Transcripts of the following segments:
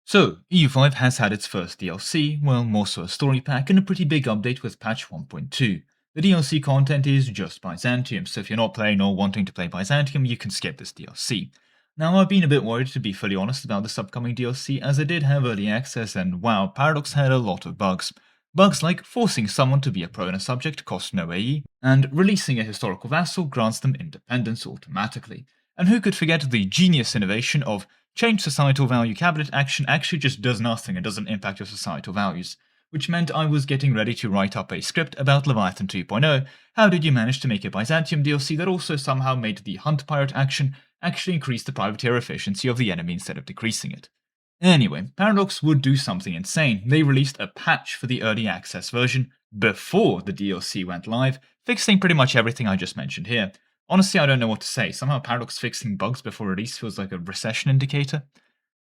So, EU5 has had its first DLC, well, more so a story pack, and a pretty big update with patch 1.2. The DLC content is just Byzantium, so if you're not playing or wanting to play Byzantium, you can skip this DLC. Now, I've been a bit worried, to be fully honest, about this upcoming DLC, as it did have early access, and wow, Paradox had a lot of bugs. Bugs like forcing someone to be a pro in a subject costs no AE, and releasing a historical vassal grants them independence automatically. And who could forget the genius innovation of change societal value cabinet action actually just does nothing and doesn't impact your societal values, which meant I was getting ready to write up a script about Leviathan 2.0. How did you manage to make a Byzantium DLC that also somehow made the hunt pirate action actually increase the privateer efficiency of the enemy instead of decreasing it? Anyway, Paradox would do something insane. They released a patch for the early access version before the DLC went live, fixing pretty much everything I just mentioned here. Honestly, I don't know what to say. Somehow Paradox fixing bugs before release feels like a recession indicator.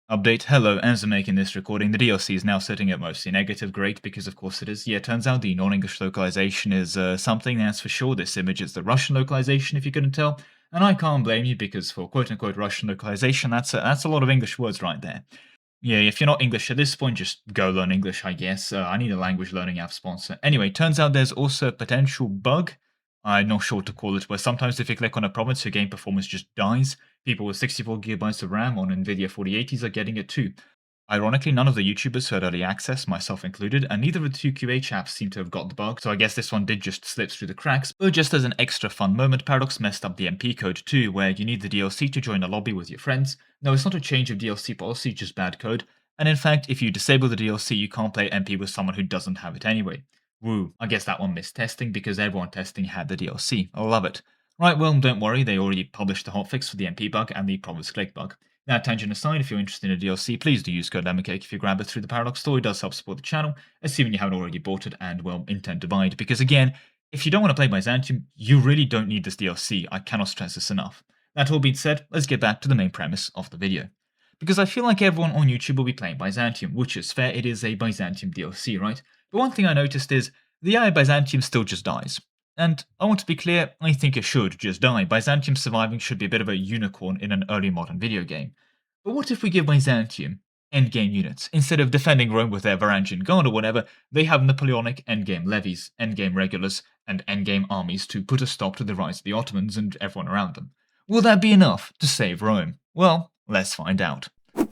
Update, hello, as I'm making this recording, the DLC is now sitting at mostly negative, great, because of course it is. Yeah, turns out the non-English localization is something, that's for sure. This image is the Russian localization, if you couldn't tell. And I can't blame you, because for quote-unquote Russian localization, that's a lot of English words right there. Yeah, if you're not English at this point, just go learn English, I guess. I need a language learning app sponsor. Anyway, turns out there's also a potential bug, I'm not sure what to call it, where sometimes if you click on a province, your game performance just dies. People with 64GB of RAM on Nvidia 4080s are getting it too. Ironically, none of the YouTubers who had early access, myself included, and neither of the 2QH apps seem to have got the bug, so I guess this one did just slip through the cracks. But just as an extra fun moment, Paradox messed up the MP code too, where you need the DLC to join a lobby with your friends. No, it's not a change of DLC policy, just bad code. And in fact, if you disable the DLC, you can't play MP with someone who doesn't have it anyway. Woo, I guess that one missed testing because everyone testing had the DLC. I love it. Right, well, don't worry, they already published the hotfix for the MP bug and the promise click bug. Now, tangent aside, if you're interested in a DLC, please do use code Lemon Cake if you grab it through the Paradox store. It does help support the channel, assuming you haven't already bought it and, well, intend to buy it. Because again, if you don't want to play Byzantium, you really don't need this DLC. I cannot stress this enough. That all being said, let's get back to the main premise of the video. Because I feel like everyone on YouTube will be playing Byzantium, which is fair, it is a Byzantium DLC, right? But one thing I noticed is, the AI Byzantium still just dies. And I want to be clear, I think it should just die. Byzantium surviving should be a bit of a unicorn in an early modern video game. But what if we give Byzantium endgame units? Instead of defending Rome with their Varangian Guard or whatever, they have Napoleonic endgame levies, endgame regulars, and endgame armies to put a stop to the rise of the Ottomans and everyone around them. Will that be enough to save Rome? Well, let's find out.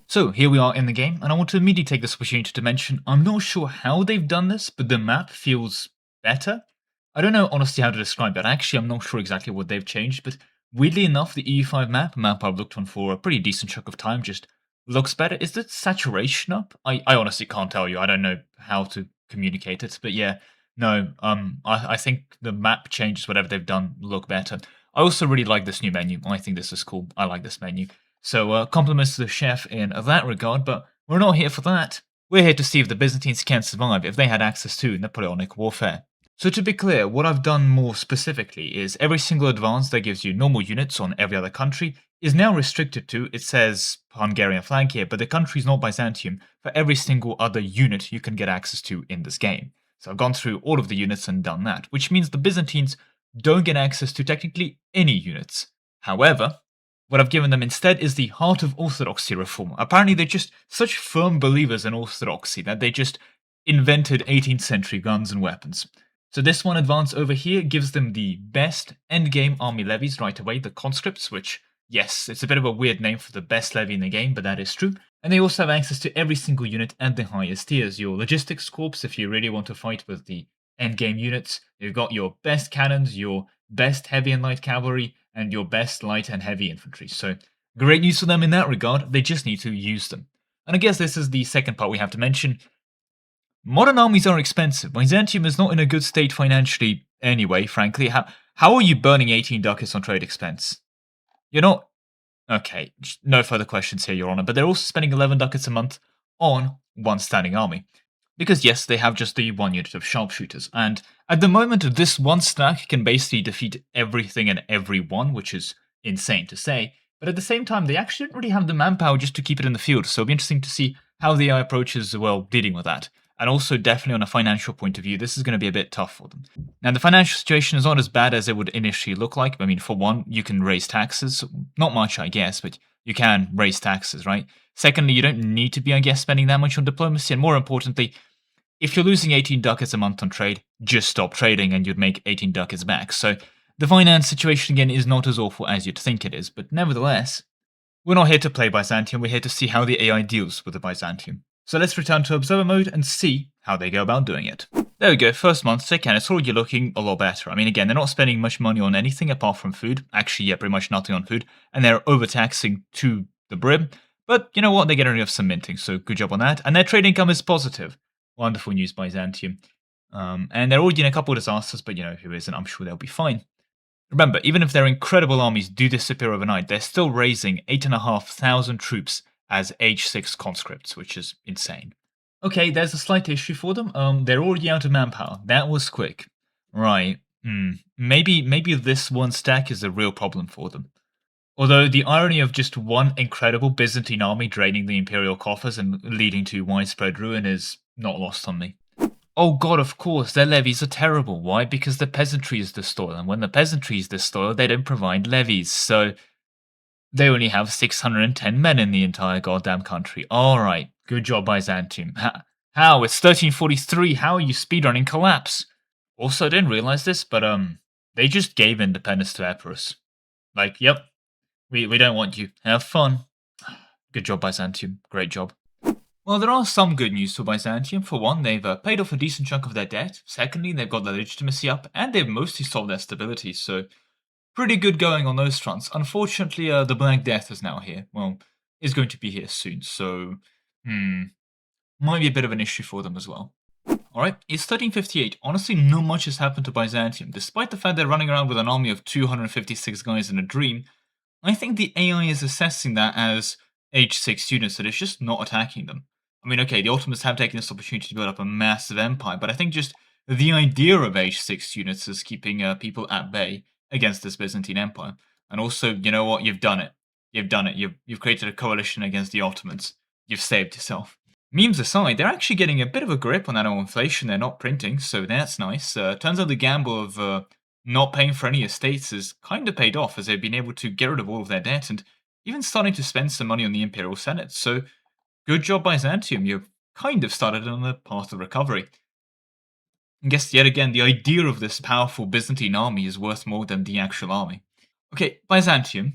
So here we are in the game, and I want to immediately take this opportunity to mention I'm not sure how they've done this, but the map feels better. I don't know honestly how to describe it. Actually, I'm not sure exactly what they've changed, but weirdly enough, the EU5 map, a map I've looked on for a pretty decent chunk of time, just looks better. Is the saturation up? I honestly can't tell you. I don't know how to communicate it, but yeah, no, I think the map changes, whatever they've done, look better. I also really like this new menu. I think this is cool. I like this menu. So compliments to the chef in that regard, but we're not here for that. We're here to see if the Byzantines can survive if they had access to Napoleonic Warfare. So to be clear, what I've done more specifically is every single advance that gives you normal units on every other country is now restricted to, it says Hungarian flag here, but the country's not Byzantium, for every single other unit you can get access to in this game. So I've gone through all of the units and done that, which means the Byzantines don't get access to technically any units. However, what I've given them instead is the Heart of Orthodoxy reform. Apparently they're just such firm believers in Orthodoxy that they just invented 18th century guns and weapons. So this one advance over here gives them the best endgame army levies right away, the conscripts, which, yes, it's a bit of a weird name for the best levy in the game, but that is true. And they also have access to every single unit at the highest tiers. Your logistics corps, if you really want to fight with the endgame units. You've got your best cannons, your best heavy and light cavalry, and your best light and heavy infantry. So great news for them in that regard, they just need to use them. And I guess this is the second part we have to mention. Modern armies are expensive. Byzantium is not in a good state financially anyway, frankly. How are you burning 18 ducats on trade expense? You're not... Okay, no further questions here, Your Honor, but they're also spending 11 ducats a month on one standing army. Because yes, they have just the one unit of sharpshooters, and at the moment this one stack can basically defeat everything and everyone, which is insane to say, but at the same time they actually don't really have the manpower just to keep it in the field, so it'll be interesting to see how the AI approaches, well, dealing with that. And also, definitely on a financial point of view, this is going to be a bit tough for them. Now, the financial situation is not as bad as it would initially look like. I mean, for one, you can raise taxes. Not much, I guess, but you can raise taxes, right? Secondly, you don't need to be, I guess, spending that much on diplomacy. And more importantly, if you're losing 18 ducats a month on trade, just stop trading and you'd make 18 ducats back. So the finance situation, again, is not as awful as you'd think it is. But nevertheless, we're not here to play Byzantium, we're here to see how the AI deals with the Byzantium. So let's return to observer mode and see how they go about doing it. There we go, first month, second, it's already looking a lot better. I mean, again, they're not spending much money on anything apart from food. Actually, yeah, pretty much nothing on food. And they're overtaxing to the brim. But you know what, they're getting rid of some minting, so good job on that. And their trade income is positive. Wonderful news, Byzantium. And they're already in a couple of disasters, but you know, who isn't? I'm sure they'll be fine. Remember, even if their incredible armies do disappear overnight, they're still raising 8,500 troops as age 6 conscripts, which is insane. Okay, there's a slight issue for them. They're already out of manpower. That was quick. Right. Maybe this one stack is a real problem for them. Although the irony of just one incredible Byzantine army draining the imperial coffers and leading to widespread ruin is not lost on me. Oh god, of course, their levies are terrible. Why? Because the peasantry is disloyal, and when the peasantry is disloyal, they don't provide levies, so they only have 610 men in the entire goddamn country. Alright, good job, Byzantium. How? It's 1343, how are you speedrunning collapse? Also, I didn't realize this, but they just gave independence to Epirus. Like, yep, we don't want you. Have fun. Good job, Byzantium. Great job. Well, there are some good news for Byzantium. For one, they've paid off a decent chunk of their debt. Secondly, they've got their legitimacy up, and they've mostly solved their stability, so pretty good going on those fronts. Unfortunately, the Black Death is now here. Well, is going to be here soon, so might be a bit of an issue for them as well. Alright, it's 1358. Honestly, not much has happened to Byzantium. Despite the fact they're running around with an army of 256 guys in a dream, I think the AI is assessing that as age 6 units, that it's just not attacking them. I mean, okay, the Ottomans have taken this opportunity to build up a massive empire, but I think just the idea of age 6 units is keeping people at bay against this Byzantine Empire. And also, you know what? You've done it. You've done it. You've created a coalition against the Ottomans. You've saved yourself. Memes aside, they're actually getting a bit of a grip on annual inflation they're not printing, so that's nice. Turns out the gamble of not paying for any estates is kind of paid off, as they've been able to get rid of all of their debt and even starting to spend some money on the Imperial Senate. So good job, Byzantium. You've kind of started on the path of recovery. I guess yet again, the idea of this powerful Byzantine army is worth more than the actual army. Okay, Byzantium,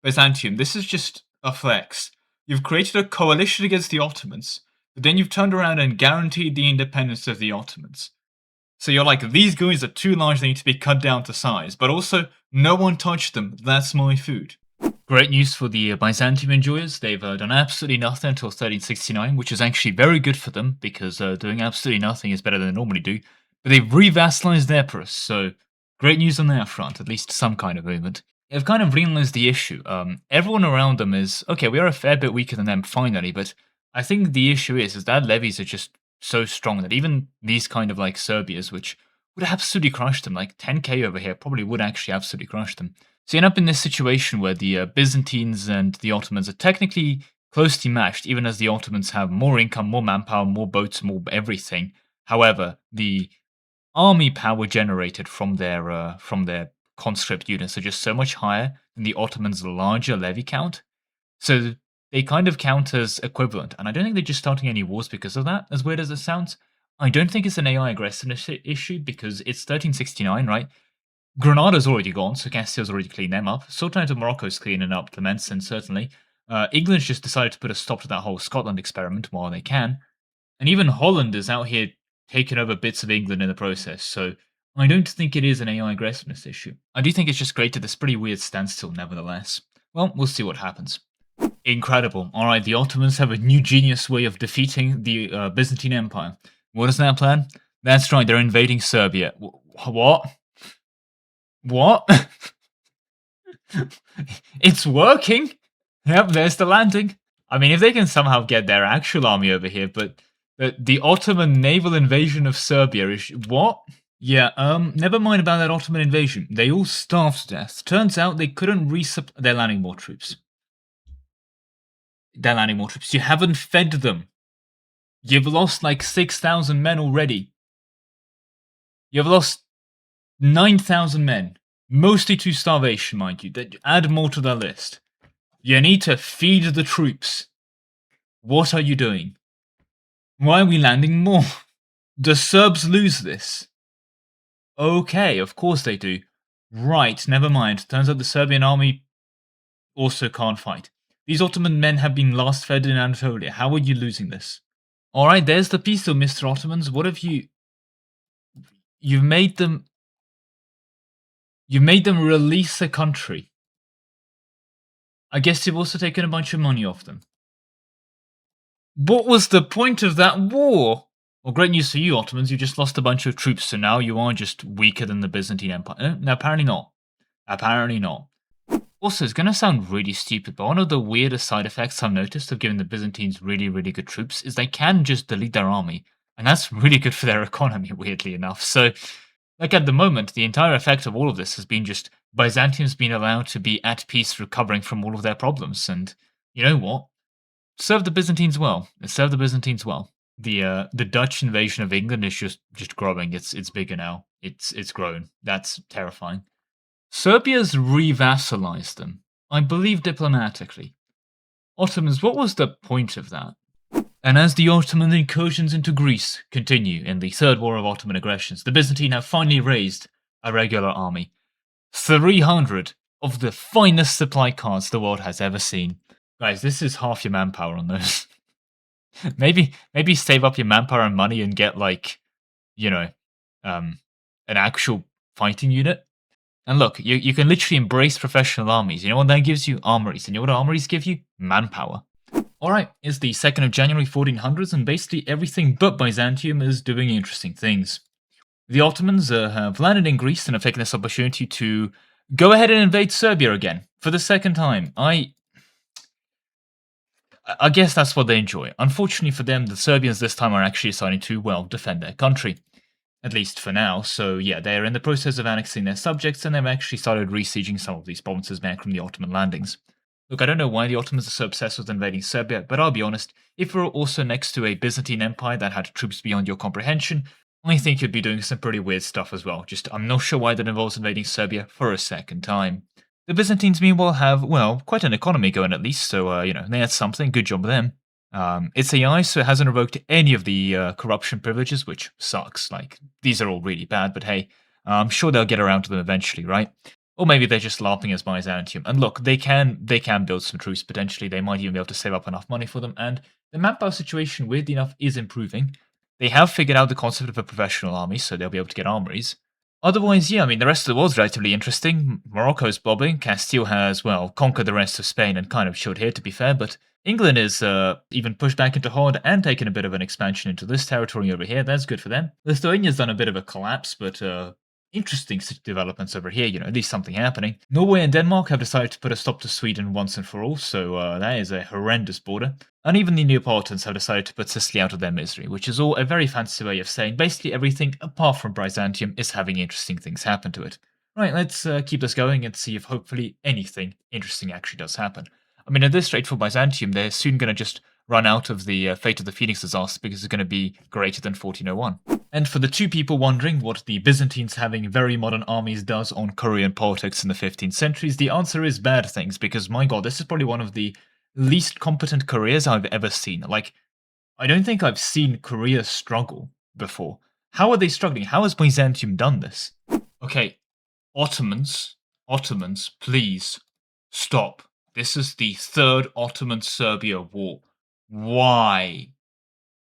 this is just a flex. You've created a coalition against the Ottomans, but then you've turned around and guaranteed the independence of the Ottomans. So you're like, these guys are too large, they need to be cut down to size, but also, no one touched them, that's my food. Great news for the Byzantium enjoyers. They've done absolutely nothing until 1369, which is actually very good for them, because doing absolutely nothing is better than they normally do. But they've re-vassalized Epirus, so great news on that front, at least some kind of movement. They've kind of realized the issue. Everyone around them is, okay, we are a fair bit weaker than them finally, but I think the issue is that levies are just so strong that even these kind of like Serbias, which would absolutely crush them, like 10k over here probably would actually absolutely crush them. So you end up in this situation where the Byzantines and the Ottomans are technically closely matched, even as the Ottomans have more income, more manpower, more boats, more everything. However, the army power generated from their conscript units are just so much higher than the Ottomans' larger levy count. So they kind of count as equivalent, and I don't think they're just starting any wars because of that, as weird as it sounds. I don't think it's an AI aggressiveness issue, because it's 1369, right? Granada's already gone, so Castile's already cleaned them up. Sultanate of Morocco's cleaning up Tlemcen, certainly. England's just decided to put a stop to that whole Scotland experiment while they can. And even Holland is out here taking over bits of England in the process, so I don't think it is an AI aggressiveness issue. I do think it's just created this pretty weird standstill nevertheless. Well, we'll see what happens. Incredible. Alright, the Ottomans have a new genius way of defeating the Byzantine Empire. What is that plan? That's right, they're invading Serbia. What? What? It's working! Yep, there's the landing. I mean, if they can somehow get their actual army over here, but the Ottoman naval invasion of Serbia is... What? Yeah, never mind about that Ottoman invasion. They all starved to death. Turns out they couldn't resupply... They're landing more troops. You haven't fed them. You've lost like 6,000 men already. You've lost 9,000 men. Mostly to starvation, mind you. Add more to the list. You need to feed the troops. What are you doing? Why are we landing more? The Serbs lose this. Okay, of course they do. Right, never mind. Turns out the Serbian army also can't fight. These Ottoman men have been last fed in Anatolia. How are you losing this? Alright, there's the peace deal, Mr. Ottomans. What have you... You've made them release a country. I guess you've also taken a bunch of money off them. What was the point of that war? Well, great news for you, Ottomans. You just lost a bunch of troops, so now you are just weaker than the Byzantine Empire. No, apparently not. Apparently not. Also, it's going to sound really stupid, but one of the weirdest side effects I've noticed of giving the Byzantines really, really good troops is they can just delete their army. And that's really good for their economy, weirdly enough. So, like at the moment, the entire effect of all of this has been just Byzantium's been allowed to be at peace recovering from all of their problems. And you know what? Serve the Byzantines well. Serve the Byzantines well. The Dutch invasion of England is just growing. It's bigger now. It's grown. That's terrifying. Serbia's re-vassalized them, I believe diplomatically. Ottomans, what was the point of that? And as the Ottoman incursions into Greece continue in the Third War of Ottoman Aggressions, the Byzantine have finally raised a regular army. 300 of the finest supply cards the world has ever seen. Guys, this is half your manpower on those. maybe save up your manpower and money and get, like, you know, an actual fighting unit. And look, you can literally embrace professional armies. You know what that gives you? Armories. And you know what armories give you? Manpower. Alright, it's the 2nd of January 1400s, and basically everything but Byzantium is doing interesting things. The Ottomans have landed in Greece and have taken this opportunity to go ahead and invade Serbia again, for the second time. I guess that's what they enjoy. Unfortunately for them, the Serbians this time are actually deciding to, well, defend their country. At least for now, so yeah, they're in the process of annexing their subjects, and they've actually started resieging some of these provinces back from the Ottoman landings. Look, I don't know why the Ottomans are so obsessed with invading Serbia, but I'll be honest, if we were also next to a Byzantine Empire that had troops beyond your comprehension, I think you'd be doing some pretty weird stuff as well. Just, I'm not sure why that involves invading Serbia for a second time. The Byzantines, meanwhile, have, well, quite an economy going at least, so, you know, they had something, good job with them. It's AI, so it hasn't revoked any of the corruption privileges, which sucks. Like, these are all really bad, but hey, I'm sure they'll get around to them eventually, right? Or maybe they're just LARPing as Byzantium. And look, they can build some troops potentially. They might even be able to save up enough money for them. And the manpower situation, weirdly enough, is improving. They have figured out the concept of a professional army, so they'll be able to get armories. Otherwise, yeah, I mean, the rest of the world's relatively interesting. Morocco's bobbing. Castile has, well, conquered the rest of Spain and kind of showed here, to be fair, but England is even pushed back into Horde and taken a bit of an expansion into this territory over here. That's good for them. Lithuania's done a bit of a collapse, but interesting developments over here, you know, at least something happening. Norway and Denmark have decided to put a stop to Sweden once and for all, so that is a horrendous border. And even the Neapolitans have decided to put Sicily out of their misery, which is all a very fancy way of saying basically everything apart from Byzantium is having interesting things happen to it. Right, let's keep this going and see if hopefully anything interesting actually does happen. I mean, at this rate for Byzantium, they're soon going to just run out of the Fate of the Phoenix disaster because it's going to be greater than 1401. And for the two people wondering what the Byzantines having very modern armies does on Korean politics in the 15th centuries, the answer is bad things, because my god, this is probably one of the least competent Koreas I've ever seen. Like, I don't think I've seen Korea struggle before. How are they struggling? How has Byzantium done this? Okay, Ottomans, please, stop. This is the Third Ottoman-Serbia War. Why?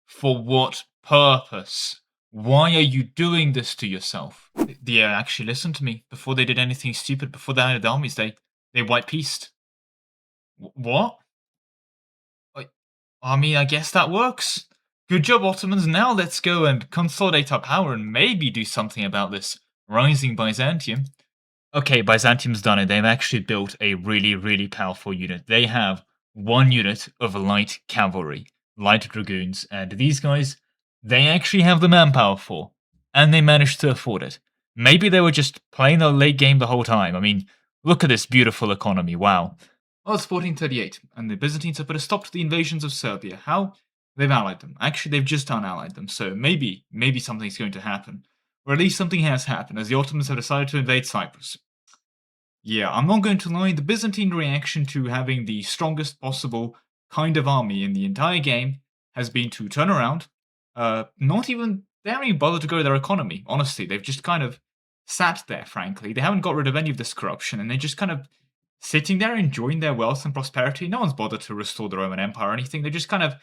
For what purpose? Why are you doing this to yourself? They actually listened to me. Before they did anything stupid, before they added armies, they white peaced. What? I mean, I guess that works. Good job, Ottomans. Now let's go and consolidate our power and maybe do something about this rising Byzantium. Okay, Byzantium's done it. They've actually built a really, really powerful unit. They have one unit of light cavalry, light dragoons, and these guys, they actually have the manpower for, and they managed to afford it. Maybe they were just playing the late game the whole time. I mean, look at this beautiful economy, wow. Well, it's 1438, and the Byzantines have put a stop to the invasions of Serbia. How? They've allied them. Actually, they've just unallied them, so maybe something's going to happen. Or at least something has happened, as the Ottomans have decided to invade Cyprus. Yeah, I'm not going to lie, the Byzantine reaction to having the strongest possible kind of army in the entire game has been to turn around, not even they haven't even bothered to grow their economy. Honestly, they've just kind of sat there. Frankly, they haven't got rid of any of this corruption, and they're just kind of sitting there enjoying their wealth and prosperity. No one's bothered to restore the Roman Empire or anything. They just kind of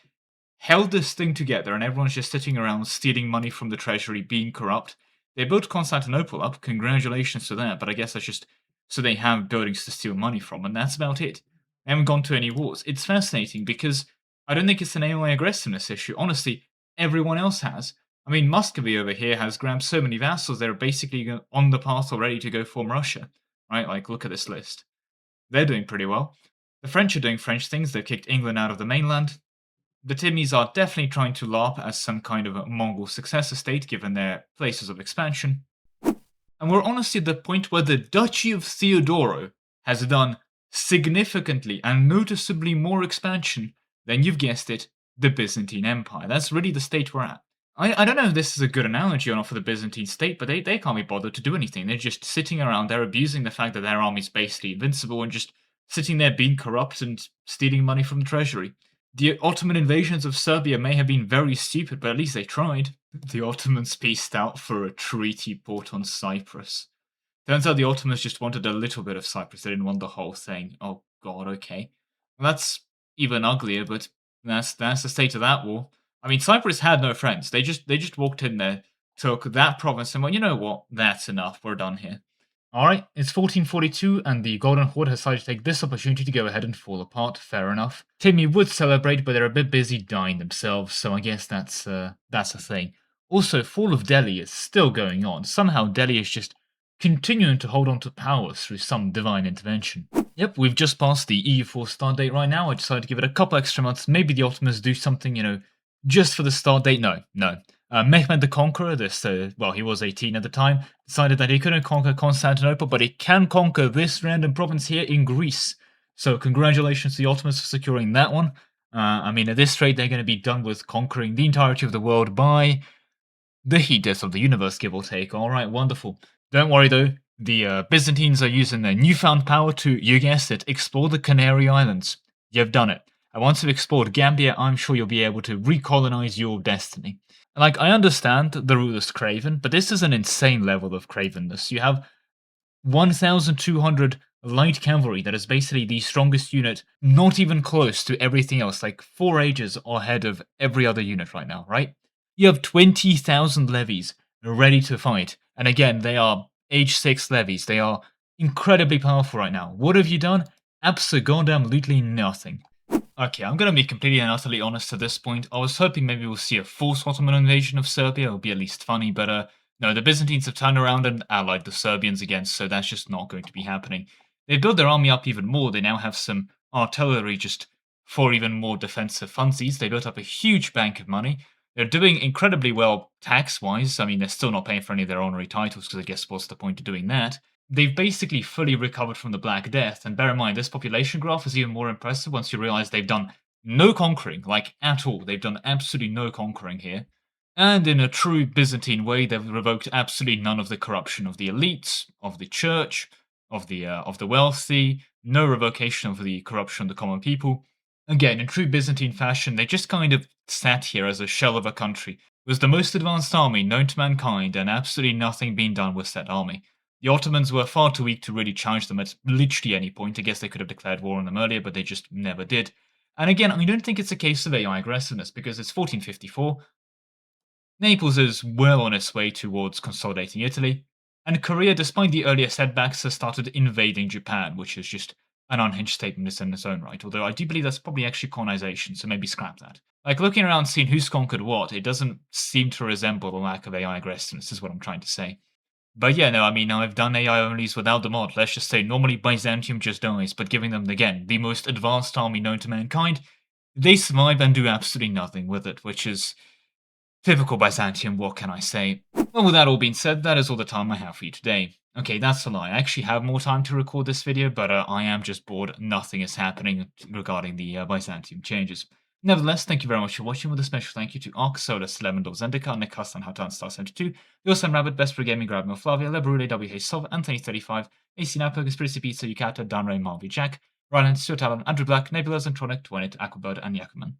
held this thing together, and everyone's just sitting around stealing money from the treasury, being corrupt. They built Constantinople up. Congratulations to that. But I guess that's just so they have buildings to steal money from, and that's about it. They haven't gone to any wars. It's fascinating because I don't think it's an AI aggressiveness issue. Honestly, everyone else has. I mean, Muscovy over here has grabbed so many vassals, they're basically on the path already to go form Russia. Right? Like, look at this list. They're doing pretty well. The French are doing French things. They've kicked England out of the mainland. The Timmies are definitely trying to LARP as some kind of a Mongol successor state, given their places of expansion. And we're honestly at the point where the Duchy of Theodoro has done significantly and noticeably more expansion than, you've guessed it, the Byzantine Empire. That's really the state we're at. I don't know if this is a good analogy or not for the Byzantine state, but they can't be bothered to do anything. They're just sitting around there abusing the fact that their army's basically invincible and just sitting there being corrupt and stealing money from the treasury. The Ottoman invasions of Serbia may have been very stupid, but at least they tried. The Ottomans pieced out for a treaty port on Cyprus. Turns out the Ottomans just wanted a little bit of Cyprus. They didn't want the whole thing. Oh god, okay. Well, that's even uglier, but that's the state of that war. I mean, Cyprus had no friends. They just walked in there, took that province, and went, you know what? That's enough. We're done here. Alright, it's 1442, and the Golden Horde has decided to take this opportunity to go ahead and fall apart. Fair enough. Timmy would celebrate, but they're a bit busy dying themselves, so I guess that's a thing. Also, Fall of Delhi is still going on. Somehow Delhi is just continuing to hold on to power through some divine intervention. Yep, we've just passed the EU4 start date right now. I decided to give it a couple extra months. Maybe the Ottomans do something, just for the start date. No. Mehmed the Conqueror, he was 18 at the time, decided that he couldn't conquer Constantinople, but he can conquer this random province here in Greece. So congratulations to the Ottomans for securing that one. At this rate, they're going to be done with conquering the entirety of the world by the heat death of the universe, give or take. Alright, wonderful. Don't worry though, the Byzantines are using their newfound power to, you guessed it, explore the Canary Islands. You've done it. And once you've explored Gambia, I'm sure you'll be able to recolonize your destiny. Like, I understand the ruler's craven, but this is an insane level of cravenness. You have 1,200 light cavalry that is basically the strongest unit, not even close to everything else, like 4 ages ahead of every other unit right now, right? You have 20,000 levies ready to fight, and again, they are age 6 levies. They are incredibly powerful right now. What have you done? Absolutely nothing. Okay, I'm going to be completely and utterly honest at this point. I was hoping maybe we'll see a forced Ottoman invasion of Serbia. It would be at least funny, but no, the Byzantines have turned around and allied the Serbians again, so that's just not going to be happening. They've built their army up even more. They now have some artillery just for even more defensive funsies. They built up a huge bank of money. They're doing incredibly well tax-wise. I mean, they're still not paying for any of their honorary titles, because I guess what's the point of doing that? They've basically fully recovered from the Black Death, and bear in mind, this population graph is even more impressive once you realize they've done no conquering, like at all. They've done absolutely no conquering here. And in a true Byzantine way, they've revoked absolutely none of the corruption of the elites, of the church, of the wealthy, no revocation of the corruption of the common people. Again, in true Byzantine fashion, they just kind of sat here as a shell of a country. It was the most advanced army known to mankind, and absolutely nothing being done with that army. The Ottomans were far too weak to really challenge them at literally any point. I guess they could have declared war on them earlier, but they just never did. And again, I don't think it's a case of AI aggressiveness, because it's 1454. Naples is well on its way towards consolidating Italy, and Korea, despite the earlier setbacks, has started invading Japan, which is just an unhinged statement in its own right, although I do believe that's probably actually colonization, so maybe scrap that. Like, looking around seeing who's conquered what, it doesn't seem to resemble the lack of AI aggressiveness, is what I'm trying to say. But yeah, no, I've done AI onlys without the mod. Let's just say normally Byzantium just dies, but giving them, again, the most advanced army known to mankind, they survive and do absolutely nothing with it, which is typical Byzantium, what can I say? Well, with that all being said, that is all the time I have for you today. Okay, that's a lie. I actually have more time to record this video, but I am just bored. Nothing is happening regarding the Byzantium changes. Nevertheless, thank you very much for watching, with a special thank you to Ark, Solus, Lemon, Zendika, Nikas, and Hatan Star 72, Yosan Rabbit, Best for Gaming, Grab Flavia, Lebrule, WH Sov, Anthony 35, AC Napa, Conspiracy Pizza, Yukata, Danray, Marvi Jack, Rylance, Talon, Andrew Black, Nebula, Zentronic, Twinit, Aquabird, and Yakuman.